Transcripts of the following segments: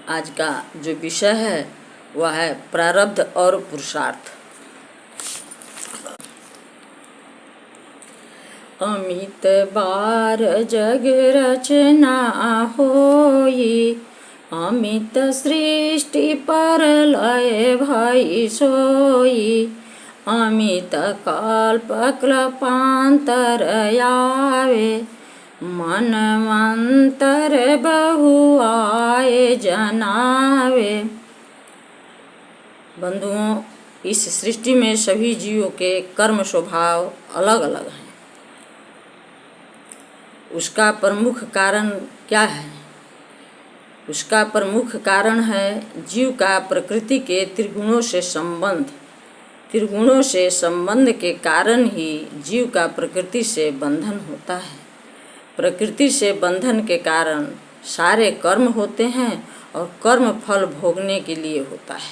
आज का जो विषय है वह है प्रारब्ध और पुरुषार्थ। अमित बार जग रचना होई, अमित सृष्टि पर लय भई सोई। अमित कल्प कल्पांतर आवे, मनवंतर बहु आए जनावे। बंधुओं, इस सृष्टि में सभी जीवों के कर्म स्वभाव अलग अलग हैं। उसका प्रमुख कारण क्या है? उसका प्रमुख कारण है जीव का प्रकृति के त्रिगुणों से संबंध। त्रिगुणों से संबंध के कारण ही जीव का प्रकृति से बंधन होता है। प्रकृति से बंधन के कारण सारे कर्म होते हैं और कर्म फल भोगने के लिए होता है,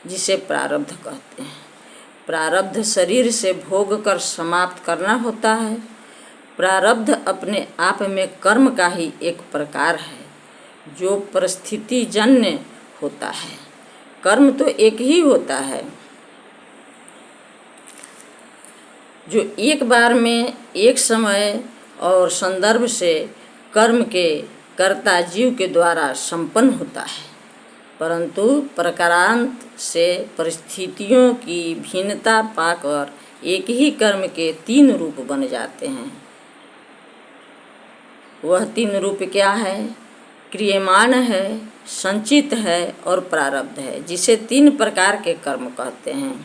जिसे प्रारब्ध कहते हैं। प्रारब्ध शरीर से भोग कर समाप्त करना होता है। प्रारब्ध अपने आप में कर्म का ही एक प्रकार है, जो परिस्थिति जन्य होता है। कर्म तो एक ही होता है, जो एक बार में एक समय और संदर्भ से कर्म के कर्ता जीव के द्वारा संपन्न होता है, परंतु प्रकारांत से परिस्थितियों की भिन्नता पाकर एक ही कर्म के 3 रूप बन जाते हैं। वह 3 रूप क्या है? क्रियमाण है, संचित है और प्रारब्ध है, जिसे 3 प्रकार के कर्म कहते हैं।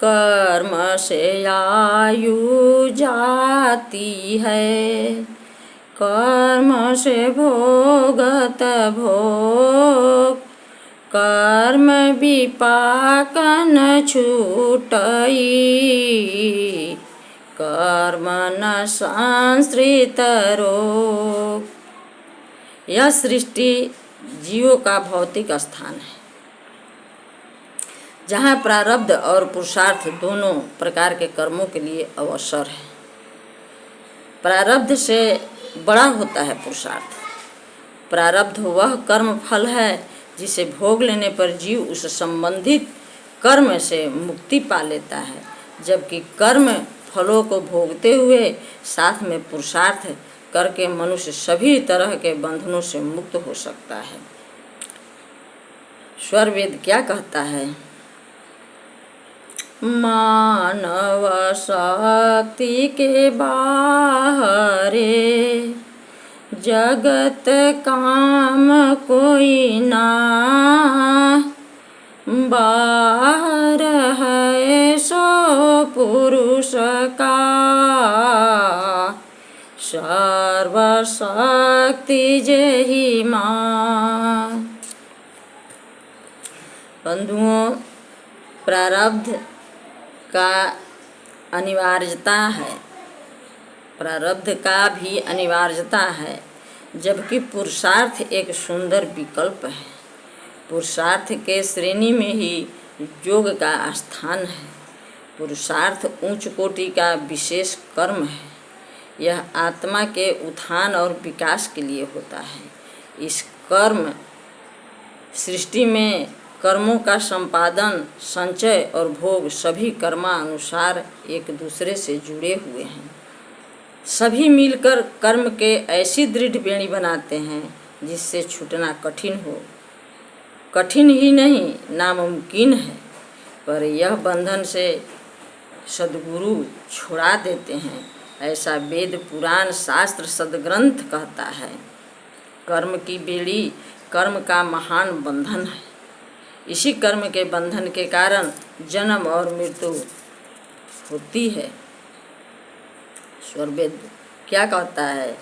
कर्म से आयु जाती है, कर्म से भोगत भोग। कर्म विपाकन छूटई, कर्म न संश्रित रोग। यह सृष्टि जीवों का भौतिक स्थान है, जहाँ प्रारब्ध और पुरुषार्थ दोनों प्रकार के कर्मों के लिए अवसर है। प्रारब्ध से बड़ा होता है पुरुषार्थ। प्रारब्ध वह कर्म फल है जिसे भोग लेने पर जीव उस संबंधित कर्म से मुक्ति पा लेता है, जबकि कर्म फलों को भोगते हुए साथ में पुरुषार्थ करके मनुष्य सभी तरह के बंधनों से मुक्त हो सकता है। स्वरवेद क्या कहता है? मानव शक्ति के बाहरे, जगत काम कोई ना। बाहर है सो पुरुष का, सर्वशक्ति जेहि मां। बंधुओं, प्रारब्ध का अनिवार्यता है, प्रारब्ध का भी अनिवार्यता है, जबकि पुरुषार्थ एक सुंदर विकल्प है। पुरुषार्थ के श्रेणी में ही योग का स्थान है। पुरुषार्थ उच्च कोटि का विशेष कर्म है। यह आत्मा के उत्थान और विकास के लिए होता है। इस कर्म सृष्टि में कर्मों का संपादन, संचय और भोग सभी कर्मानुसार एक दूसरे से जुड़े हुए हैं। सभी मिलकर कर्म के ऐसी दृढ़ बेड़ी बनाते हैं जिससे छूटना कठिन हो। कठिन ही नहीं, नामुमकिन है, पर यह बंधन से सद्गुरु छुड़ा देते हैं, ऐसा वेद पुराण शास्त्र सद्ग्रंथ कहता है। कर्म की बेड़ी कर्म का महान बंधन है। इसी कर्म के बंधन के कारण जन्म और मृत्यु होती है। स्वरवेद क्या कहता है?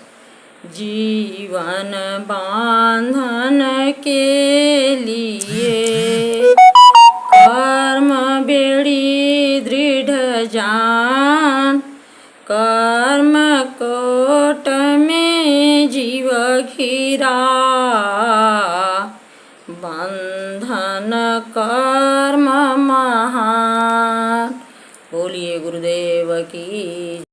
जीवन बांधन के लिए कर्म बेड़ी दृढ़ जान। कर्म कोट में जीव घिरा, बंधन कर्म महान। बोलिए गुरुदेव की।